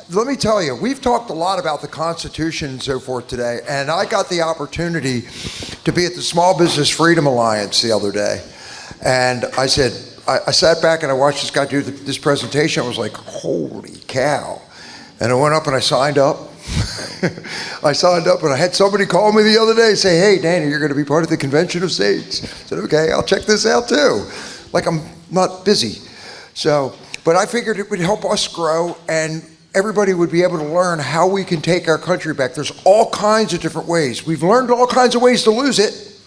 let me tell you, we've talked a lot about the Constitution and so forth today, and I got the opportunity to be at the Small Business Freedom Alliance the other day. And I said, I sat back and I watched this guy do this presentation. I was like, holy cow. And I went up and I signed up. I signed up and I had somebody call me the other day and say, hey, Danny, you're going to be part of the Convention of States. I said, okay, I'll check this out too. Like, I'm not busy. So, but I figured it would help us grow and everybody would be able to learn how we can take our country back. There's all kinds of different ways. We've learned all kinds of ways to lose it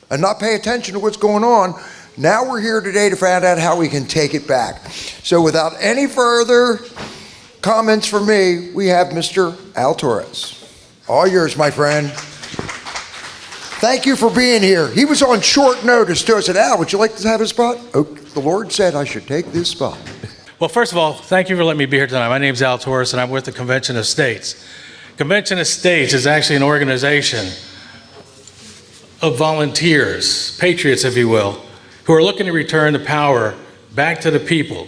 and not pay attention to what's going on. Now we're here today to find out how we can take it back. So without any further comments from me, we have Mr. Al Torres. All yours, my friend. Thank you for being here. He was on short notice too. I said, Al, would you like to have a spot? Oh, the Lord said I should take this spot. Well, first of all, thank you for letting me be here tonight. My name's Al Torres, and I'm with the Convention of States. Convention of States is actually an organization of volunteers, patriots, if you will, who are looking to return the power back to the people,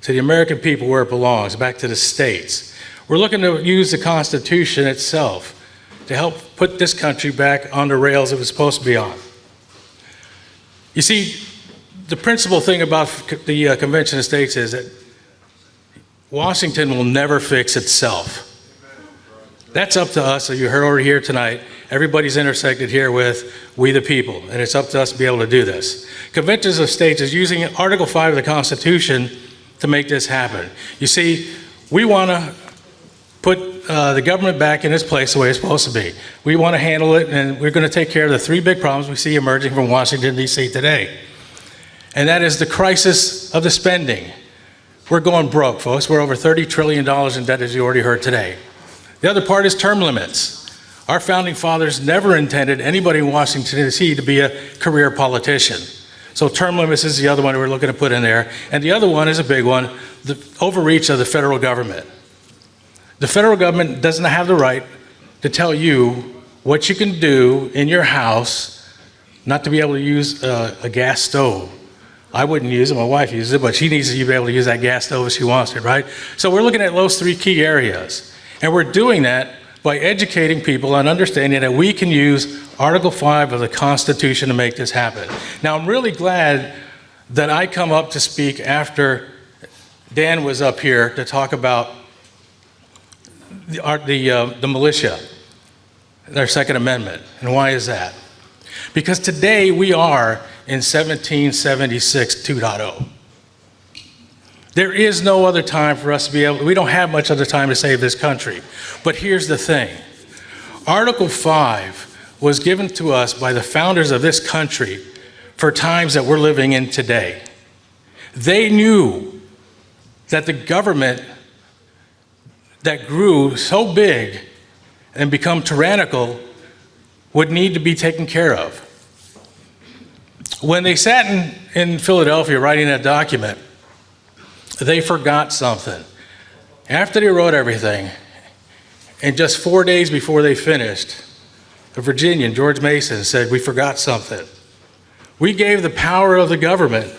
to the American people where it belongs, back to the states. We're looking to use the Constitution itself to help put this country back on the rails it was supposed to be on. You see, the principal thing about the Convention of States is that Washington will never fix itself. That's up to us, as you heard over here tonight. Everybody's intersected here with we the people, and it's up to us to be able to do this. Conventions of States is using Article 5 of the Constitution to make this happen. You see, we want to put the government back in its place the way it's supposed to be. We want to handle it, and we're going to take care of the three big problems we see emerging from Washington, D.C. today. And that is the crisis of the spending. We're going broke, folks. We're over $30 trillion in debt, as you already heard today. The other part is term limits. Our founding fathers never intended anybody in Washington, D.C. to be a career politician. So term limits is the other one we're looking to put in there. And the other one is a big one, the overreach of the federal government. The federal government doesn't have the right to tell you what you can do in your house, not to be able to use a gas stove. I wouldn't use it, my wife uses it, but she needs to be able to use that gas stove if she wants it, right? So we're looking at those three key areas. And we're doing that by educating people and understanding that we can use Article 5 of the Constitution to make this happen. Now, I'm really glad that I come up to speak after Dan was up here to talk about the militia, their Second Amendment. And why is that? Because today we are in 1776 2.0. There is no other time for us to be able, we don't have much other time to save this country. But here's the thing. Article 5 was given to us by the founders of this country for times that we're living in today. They knew that the government that grew so big and become tyrannical would need to be taken care of. When they sat in Philadelphia writing that document, they forgot something. After they wrote everything, and just 4 days before they finished, a Virginian, George Mason, said, we forgot something. We gave the power of the government,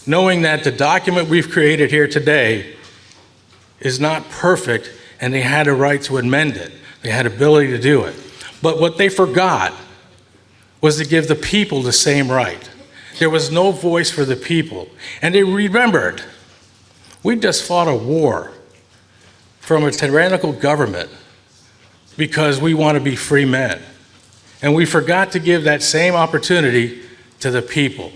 knowing that the document we've created here today is not perfect, and they had a right to amend it. They had ability to do it. But what they forgot was to give the people the same right. There was no voice for the people. And they remembered, we just fought a war from a tyrannical government because we want to be free men. And we forgot to give that same opportunity to the people.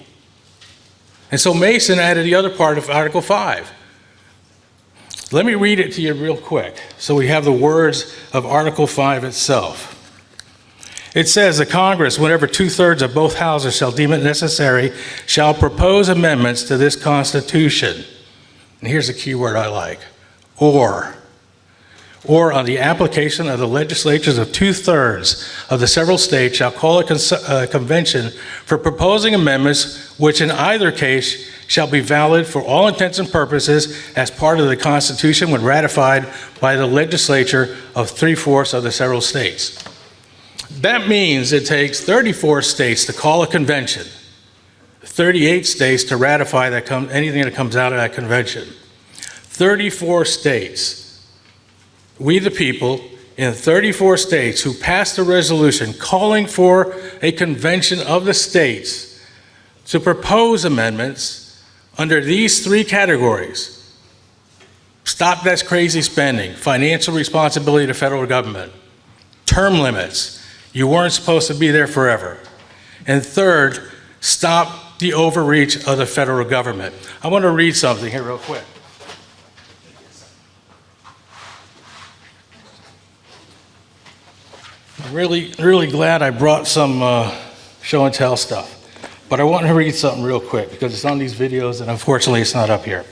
And so Mason added the other part of Article 5. Let me read it to you real quick so we have the words of Article 5 itself. It says, the Congress, whenever 2/3 of both houses shall deem it necessary, shall propose amendments to this Constitution. And here's a key word I like, or on the application of the legislatures of 2/3 of the several states shall call a convention for proposing amendments, which in either case shall be valid for all intents and purposes as part of the Constitution when ratified by the legislature of 3/4 of the several states. That means it takes 34 states to call a convention, 38 states to ratify anything that comes out of that convention. 34 states. we the people in 34 states who passed a resolution calling for a convention of the states to propose amendments under these three categories: stop that's crazy spending, financial responsibility to federal government, term limits, you weren't supposed to be there forever, and third, stop the overreach of the federal government. I want to read something here real quick. I'm really glad I brought some show and tell stuff. But I want to read something real quick because it's on these videos and unfortunately it's not up here.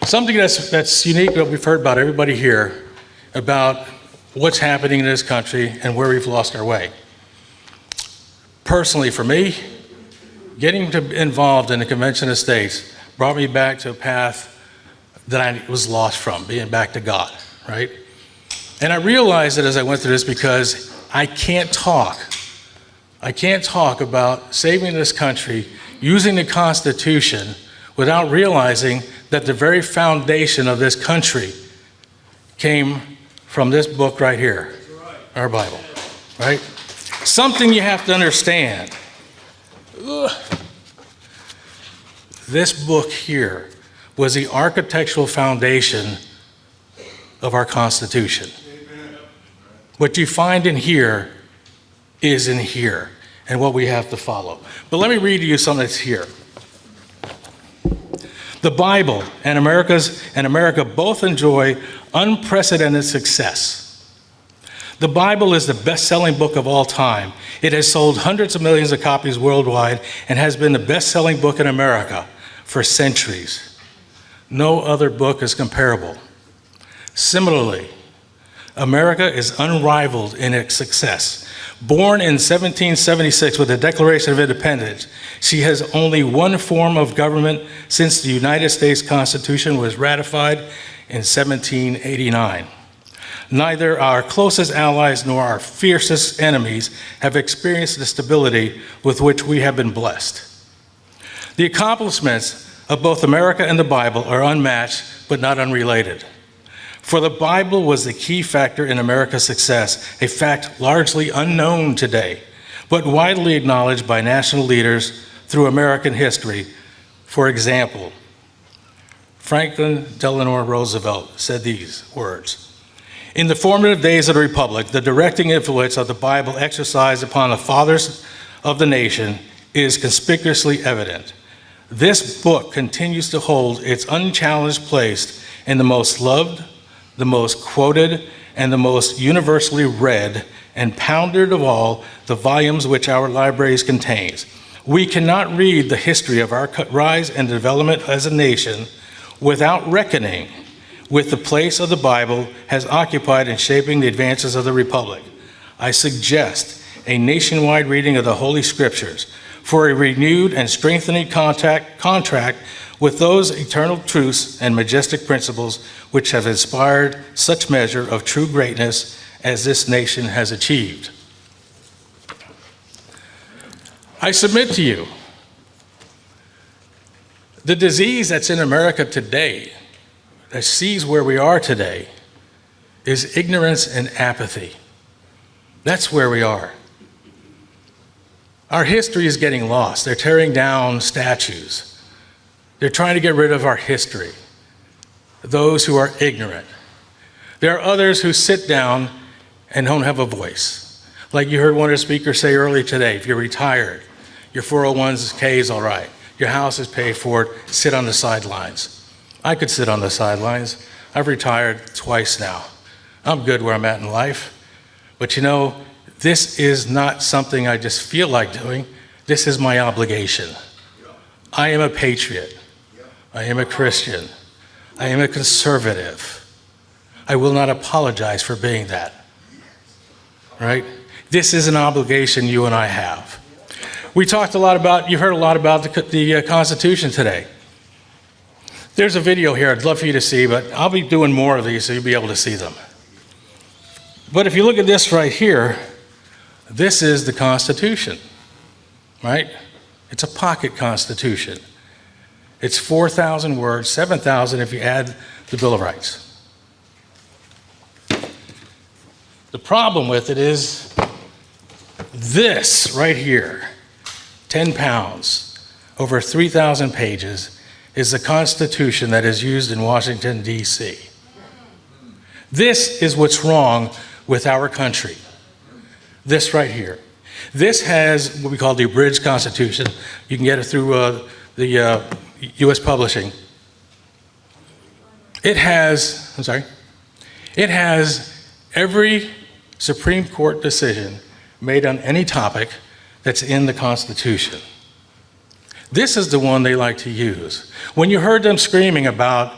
Something that's unique that we've heard about everybody here about what's happening in this country and where we've lost our way. Personally, for me, getting involved in the Convention of States brought me back to a path that I was lost from, being back to God, right? And I realized that as I went through this because I can't talk about saving this country using the Constitution without realizing that the very foundation of this country came from this book right here, our Bible, right? Something you have to understand. This book here was the architectural foundation of our Constitution. What you find in here is in here, and what we have to follow. But let me read to you something that's here. The Bible and America both enjoy unprecedented success. The Bible is the best-selling book of all time. It has sold hundreds of millions of copies worldwide and has been the best-selling book in America for centuries. No other book is comparable. Similarly, America is unrivaled in its success. Born in 1776 with the Declaration of Independence, she has only one form of government since the United States Constitution was ratified in 1789. Neither our closest allies nor our fiercest enemies have experienced the stability with which we have been blessed. The accomplishments of both America and the Bible are unmatched, but not unrelated. For the Bible was the key factor in America's success, a fact largely unknown today, but widely acknowledged by national leaders through American history. For example, Franklin Delano Roosevelt said these words: "In the formative days of the Republic, the directing influence of the Bible exercised upon the fathers of the nation is conspicuously evident. This book continues to hold its unchallenged place in the most loved, the most quoted, and the most universally read and pondered of all the volumes which our libraries contains. We cannot read the history of our rise and development as a nation without reckoning with the place of the Bible has occupied in shaping the advances of the Republic. I suggest a nationwide reading of the Holy Scriptures for a renewed and strengthening contract with those eternal truths and majestic principles which have inspired such measure of true greatness as this nation has achieved." I submit to you, the disease that's in America today, that sees where we are today, is ignorance and apathy. That's where we are. Our history is getting lost. They're tearing down statues. They're trying to get rid of our history, those who are ignorant. There are others who sit down and don't have a voice. Like you heard one of the speakers say earlier today, if you're retired, your 401k is all right, your house is paid for, sit on the sidelines. I could sit on the sidelines. I've retired twice now. I'm good where I'm at in life. But you know, this is not something I just feel like doing. This is my obligation. I am a patriot. I am a Christian. I am a conservative. I will not apologize for being that. Right? This is an obligation you and I have. We talked a lot about, you heard a lot about the Constitution today. There's a video here I'd love for you to see, but I'll be doing more of these so you'll be able to see them. But if you look at this right here, this is the Constitution, right? It's a pocket Constitution. It's 4,000 words, 7,000 if you add the Bill of Rights. The problem with it is this right here, 10 pounds, over 3,000 pages, is the Constitution that is used in Washington, D.C. This is what's wrong with our country. This right here. This has what we call the abridged Constitution. You can get it through the U.S. Publishing. It has every Supreme Court decision made on any topic that's in the Constitution. This is the one they like to use. When you heard them screaming about,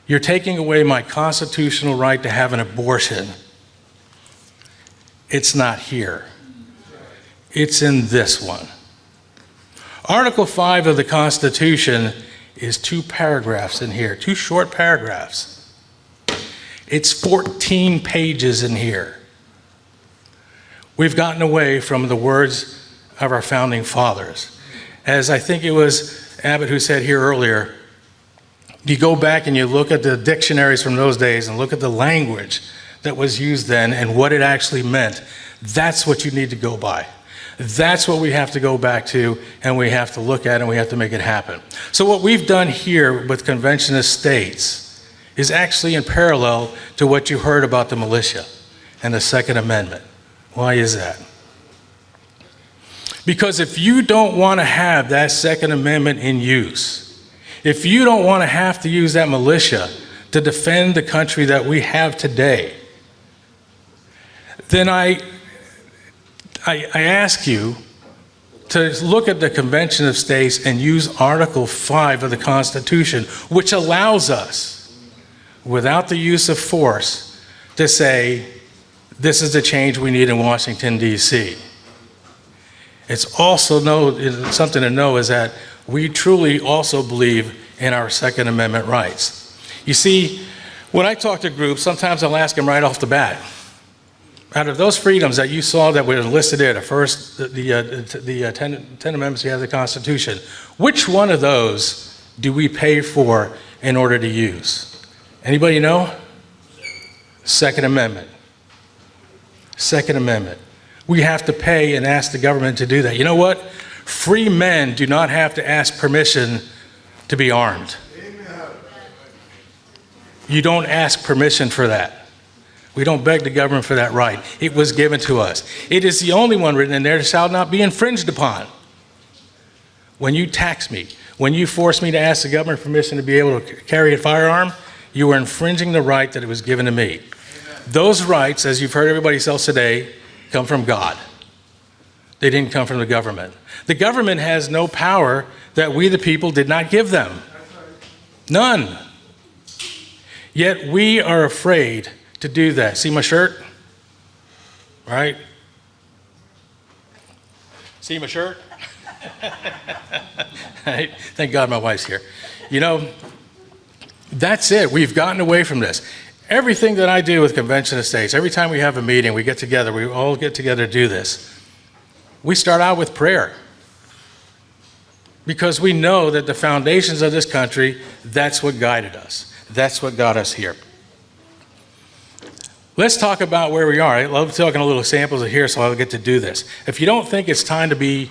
"You're taking away my constitutional right to have an abortion," it's not here. It's in this one. Article 5 of the Constitution is 2 paragraphs in here, 2 short paragraphs. It's 14 pages in here. We've gotten away from the words of our founding fathers. As I think it was Abbott who said here earlier, you go back and you look at the dictionaries from those days and look at the language that was used then and what it actually meant. That's what you need to go by. That's what we have to go back to, and we have to look at, and we have to make it happen. So what we've done here with Convention of States is actually in parallel to what you heard about the militia and the Second Amendment. Why is that? Because if you don't want to have that Second Amendment in use, if you don't want to have to use that militia to defend the country that we have today, then I ask you to look at the Convention of States and use Article 5 of the Constitution, which allows us, without the use of force, to say, this is the change we need in Washington, D.C. It's also something to know is that we truly also believe in our Second Amendment rights. You see, when I talk to groups, sometimes I'll ask them right off the bat, out of those freedoms that you saw that were listed there, the 10 amendments we have of the Constitution, which one of those do we pay for in order to use? Anybody know? Second Amendment. Second Amendment. We have to pay and ask the government to do that. You know what? Free men do not have to ask permission to be armed. You don't ask permission for that. We don't beg the government for that right. It was given to us. It is the only one written in there that shall not be infringed upon. When you tax me, when you force me to ask the government permission to be able to carry a firearm, you are infringing the right that it was given to me. Amen. Those rights, as you've heard everybody else today, come from God. They didn't come from the government. The government has no power that we the people did not give them. None. Yet we are afraid to do that. See my shirt? Right? See my shirt? Right? Thank God my wife's here. You know, that's it. We've gotten away from this. Everything that I do with Convention of States, every time we have a meeting, we get together, we all get together to do this. We start out with prayer. Because we know that the foundations of this country, that's what guided us. That's what got us here. Let's talk about where we are. I love talking a little samples of here, so I'll get to do this. If you don't think it's time to be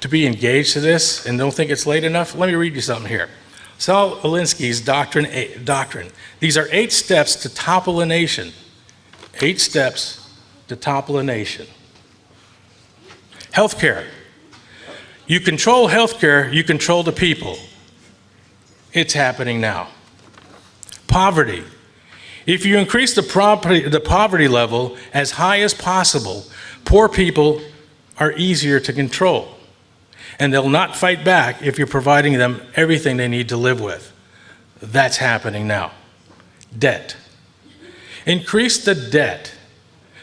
engaged to this and don't think it's late enough, let me read you something here. Saul Alinsky's doctrine. These are 8 steps to topple a nation. 8 steps to topple a nation. Healthcare. You control healthcare, you control the people. It's happening now. Poverty. If you increase the poverty level as high as possible, poor people are easier to control. And they'll not fight back if you're providing them everything they need to live with. That's happening now. Debt. Increase the debt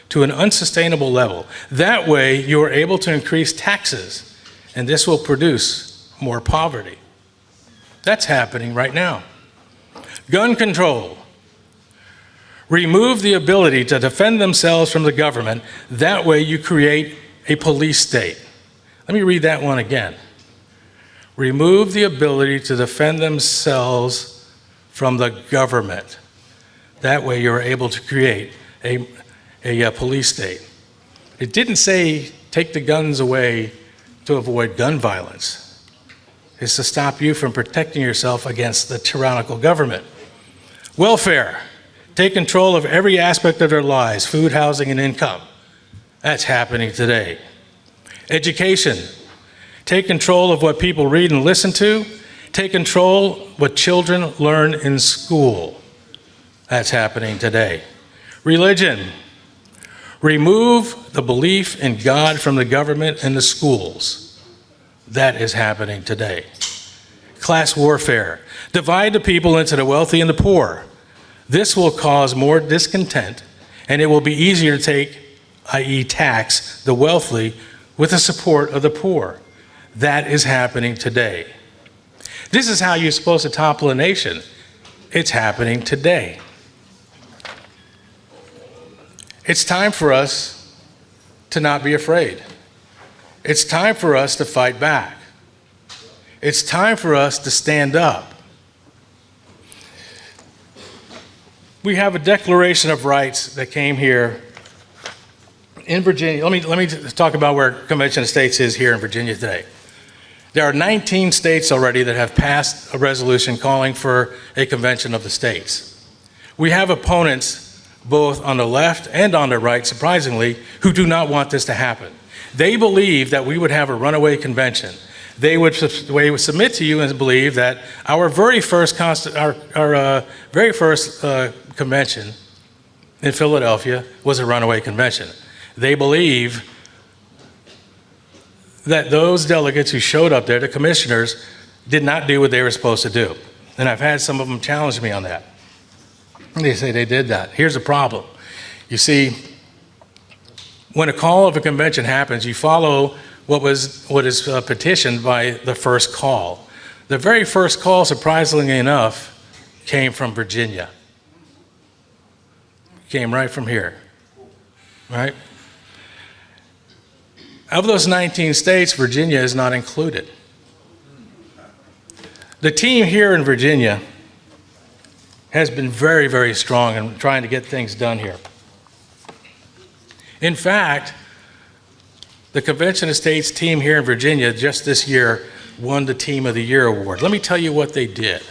to an unsustainable level. That way, you are able to increase taxes, and this will produce more poverty. That's happening right now. Gun control. Remove the ability to defend themselves from the government. That way, you create a police state. Let me read that one again. Remove the ability to defend themselves from the government. That way you're able to create a police state. It didn't say take the guns away to avoid gun violence. It's to stop you from protecting yourself against the tyrannical government. Welfare, take control of every aspect of their lives, food, housing, and income. That's happening today. Education, take control of what people read and listen to. Take control what children learn in school. That's happening today. Religion, remove the belief in God from the government and the schools. That is happening today. Class warfare, divide the people into the wealthy and the poor. This will cause more discontent, and it will be easier to take, i.e. tax, the wealthy with the support of the poor. That is happening today. This is how you're supposed to topple a nation. It's happening today. It's time for us to not be afraid. It's time for us to fight back. It's time for us to stand up. We have a Declaration of Rights that came here in Virginia. Let me talk about where Convention of States is here in Virginia today. There are 19 states already that have passed a resolution calling for a convention of the states. We have opponents both on the left and on the right, surprisingly, who do not want this to happen. They believe that we would have a runaway convention. They would submit to you and believe that our very first convention in Philadelphia was a runaway convention. They believe that those delegates who showed up there, the commissioners, did not do what they were supposed to do. And I've had some of them challenge me on that. They say they did that. Here's the problem. You see, when a call of a convention happens, you follow what is petitioned by the first call. The very first call, surprisingly enough, came from Virginia. Came right from here, right? Of those 19 states, Virginia is not included. The team here in Virginia has been very, very strong in trying to get things done here. In fact, the Convention of States team here in Virginia just this year won the Team of the Year award. Let me tell you what they did.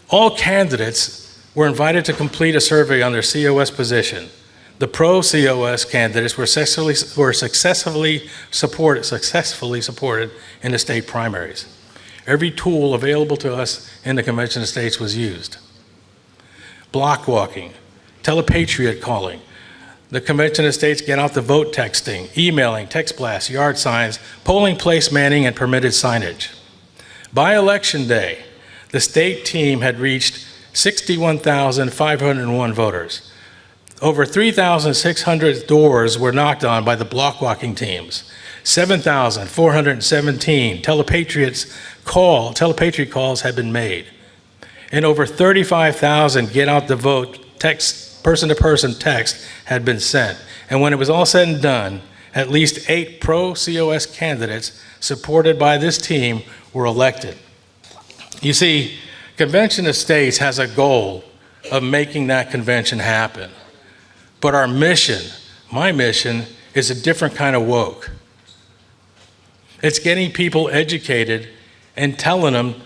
All candidates were invited to complete a survey on their COS position. The pro-COS candidates were successfully supported in the state primaries. Every tool available to us in the Convention of States was used. Block walking, telepatriot calling, the Convention of States get out the vote texting, emailing, text blasts, yard signs, polling place manning, and permitted signage. By election day, the state team had reached 61,501 voters. Over 3,600 doors were knocked on by the block walking teams. 7,417 telepatriot calls had been made. And over 35,000 get out the vote text, person-to-person text had been sent. And when it was all said and done, at least 8 pro-COS candidates supported by this team were elected. You see, Convention of States has a goal of making that convention happen. But our mission, my mission, is a different kind of woke. It's getting people educated and telling them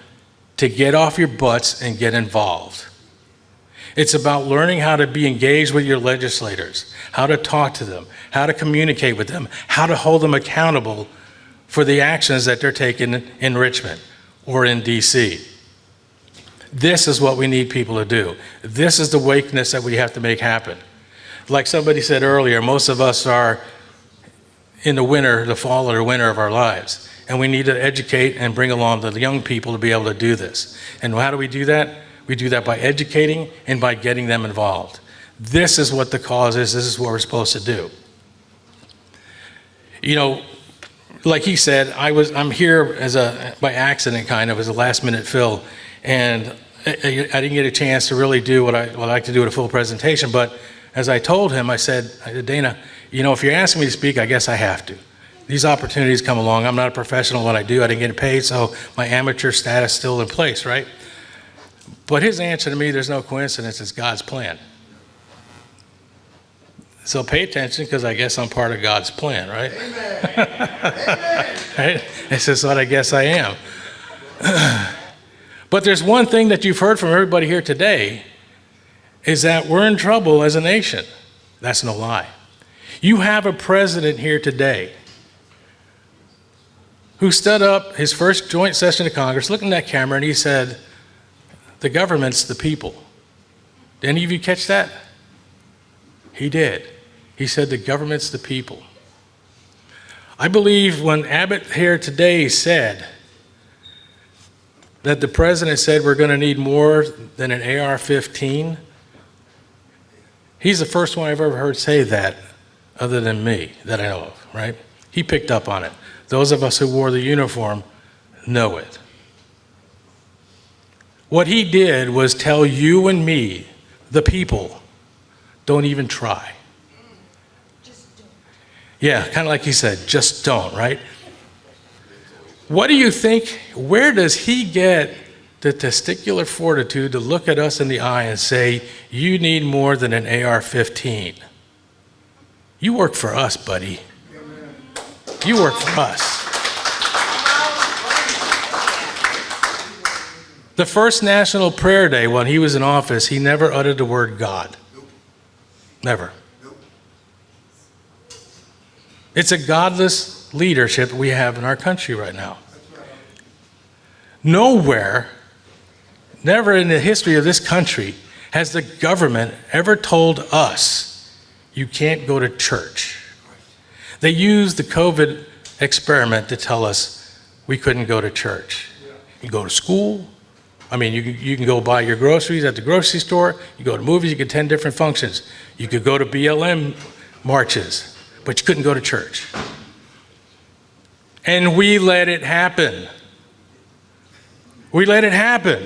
to get off your butts and get involved. It's about learning how to be engaged with your legislators, how to talk to them, how to communicate with them, how to hold them accountable for the actions that they're taking in Richmond or in DC. This is what we need people to do. This is the wakeness that we have to make happen. Like somebody said earlier, most of us are in the winter, the fall or the winter of our lives. And we need to educate and bring along the young people to be able to do this. And how do we do that? We do that by educating and by getting them involved. This is what the cause is. This is what we're supposed to do. You know, like he said, I'm here by accident kind of as a last minute fill. And I didn't get a chance to really do what I like to do at a full presentation. But as I told him, I said, Dana, you know, if you're asking me to speak, I guess I have to. These opportunities come along. I'm not a professional at what I do. I didn't get paid, so my amateur status is still in place, right? But his answer to me, there's no coincidence, it's God's plan. So pay attention, because I guess I'm part of God's plan, right? Amen. Right? This is what I guess I am. But there's one thing that you've heard from everybody here today, is that we're in trouble as a nation. That's no lie. You have a president here today who stood up his first joint session of Congress, looked in that camera, and he said, the government's the people. Did any of you catch that? He did. He said the government's the people. I believe when Abbott here today said that the president said we're going to need more than an AR-15, he's the first one I've ever heard say that, other than me, that I know of, right? He picked up on it. Those of us who wore the uniform know it. What he did was tell you and me, the people, don't even try. Yeah, kind of like he said, just don't, right? What do you think, where does he get the testicular fortitude to look at us in the eye and say, you need more than an AR-15? You work for us, buddy. You work for us. The first National Prayer Day when he was in office, he never uttered the word God. Never. It's a godless leadership we have in our country right now. Nowhere, never in the history of this country, has the government ever told us you can't go to church. They used the COVID experiment to tell us we couldn't go to church. You go to school. I mean, you can go buy your groceries at the grocery store. You go to movies. You can attend different functions. You could go to BLM marches, but you couldn't go to church. And we let it happen. We let it happen.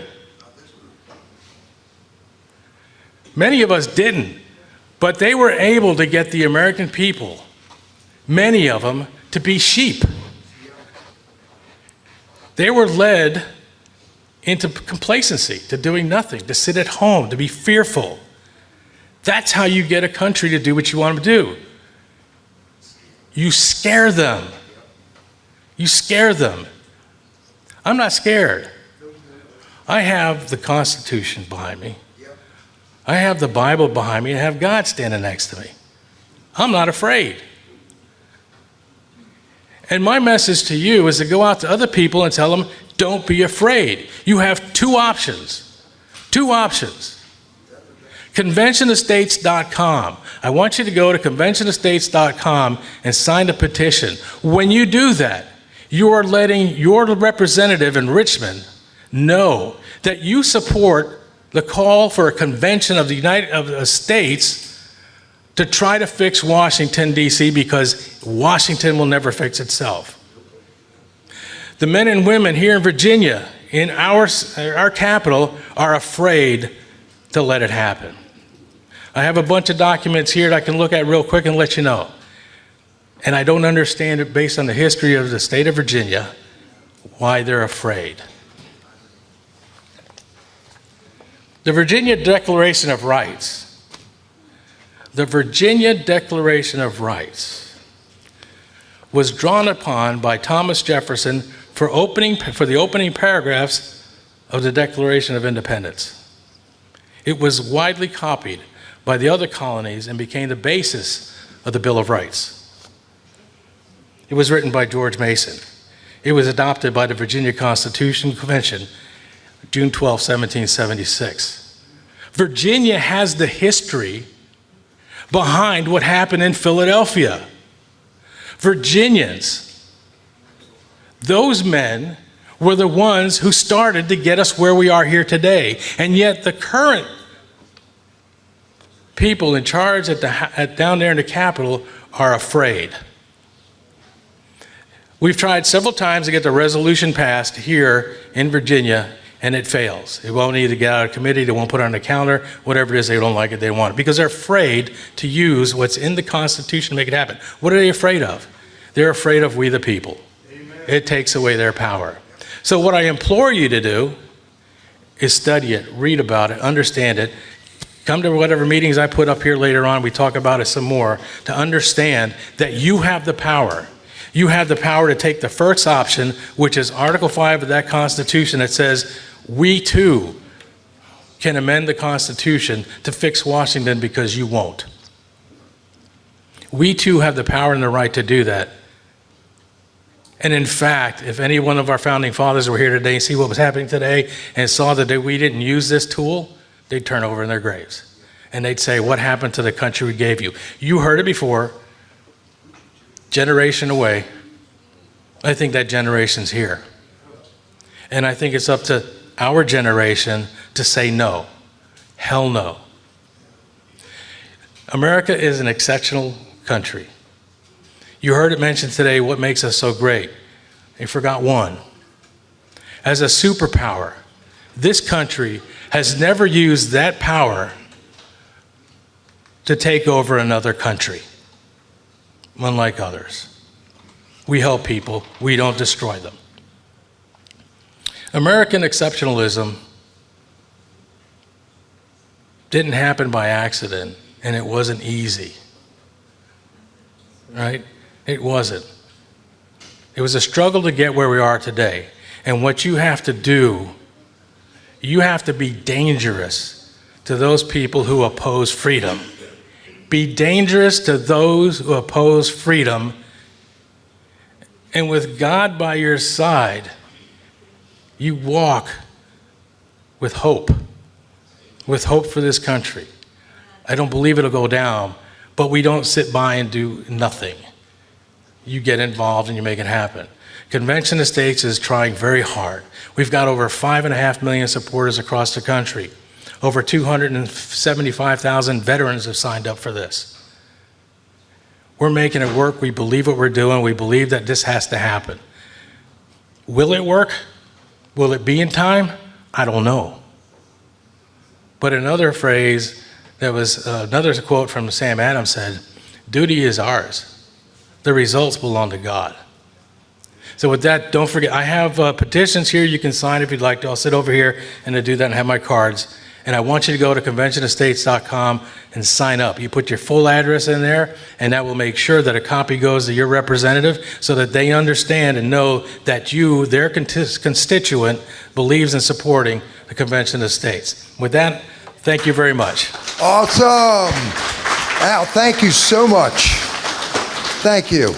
Many of us didn't, but they were able to get the American people, many of them, to be sheep. They were led into complacency, to doing nothing, to sit at home, to be fearful. That's how you get a country to do what you want them to do. You scare them. You scare them. I'm not scared. I have the Constitution behind me. I have the Bible behind me. I have God standing next to me. I'm not afraid. And my message to you is to go out to other people and tell them, don't be afraid. You have two options. Two options. Conventionofstates.com. I want you to go to conventionofstates.com and sign the petition. When you do that, you are letting your representative in Richmond know that you support the call for a convention of the United States to try to fix Washington, D.C., because Washington will never fix itself. The men and women here in Virginia, in our capital, are afraid to let it happen. I have a bunch of documents here that I can look at real quick and let you know. And I don't understand it based on the history of the state of Virginia, why they're afraid. The Virginia Declaration of Rights. The Virginia Declaration of Rights was drawn upon by Thomas Jefferson for the opening paragraphs of the Declaration of Independence. It was widely copied by the other colonies and became the basis of the Bill of Rights. It was written by George Mason. It was adopted by the Virginia Constitution Convention, June 12, 1776. Virginia has the history behind what happened in Philadelphia. Virginians, those men were the ones who started to get us where we are here today. And yet the current people in charge down there in the Capitol are afraid. We've tried several times to get the resolution passed here in Virginia, and it fails. It won't either get out of committee, they won't put it on the calendar, whatever it is, they don't like it, they don't want it. Because they're afraid to use what's in the Constitution to make it happen. What are they afraid of? They're afraid of we the people. Amen. It takes away their power. So what I implore you to do is study it, read about it, understand it. Come to whatever meetings I put up here later on, we talk about it some more, to understand that you have the power. You have the power to take the first option, which is Article 5 of that Constitution that says, we too can amend the Constitution to fix Washington because you won't. We too have the power and the right to do that. And in fact, if any one of our founding fathers were here today and see what was happening today and saw that we didn't use this tool, they'd turn over in their graves. And they'd say, what happened to the country we gave you? You heard it before, generation away. I think that generation's here. And I think it's up to our generation to say no. Hell no. America is an exceptional country. You heard it mentioned today what makes us so great. You forgot one. As a superpower, this country has never used that power to take over another country, unlike others. We help people, we don't destroy them. American exceptionalism didn't happen by accident, and it wasn't easy, right? It wasn't. It was a struggle to get where we are today. And what you have to do, you have to be dangerous to those people who oppose freedom. Be dangerous to those who oppose freedom. And with God by your side, you walk with hope for this country. I don't believe it'll go down, but we don't sit by and do nothing. You get involved and you make it happen. Convention of States is trying very hard. We've got over 5.5 million supporters across the country. Over 275,000 veterans have signed up for this. We're making it work. We believe what we're doing. We believe that this has to happen. Will it work? Will it be in time? I don't know. But another phrase that was, another quote from Sam Adams said, duty is ours. The results belong to God. So with that, don't forget, I have petitions here you can sign if you'd like to. I'll sit over here and do that and have my cards. And I want you to go to conventionofstates.com and sign up. You put your full address in there, and that will make sure that a copy goes to your representative so that they understand and know that you, their constituent, believes in supporting the Convention of States. With that, thank you very much. Awesome. Al, thank you so much. Thank you.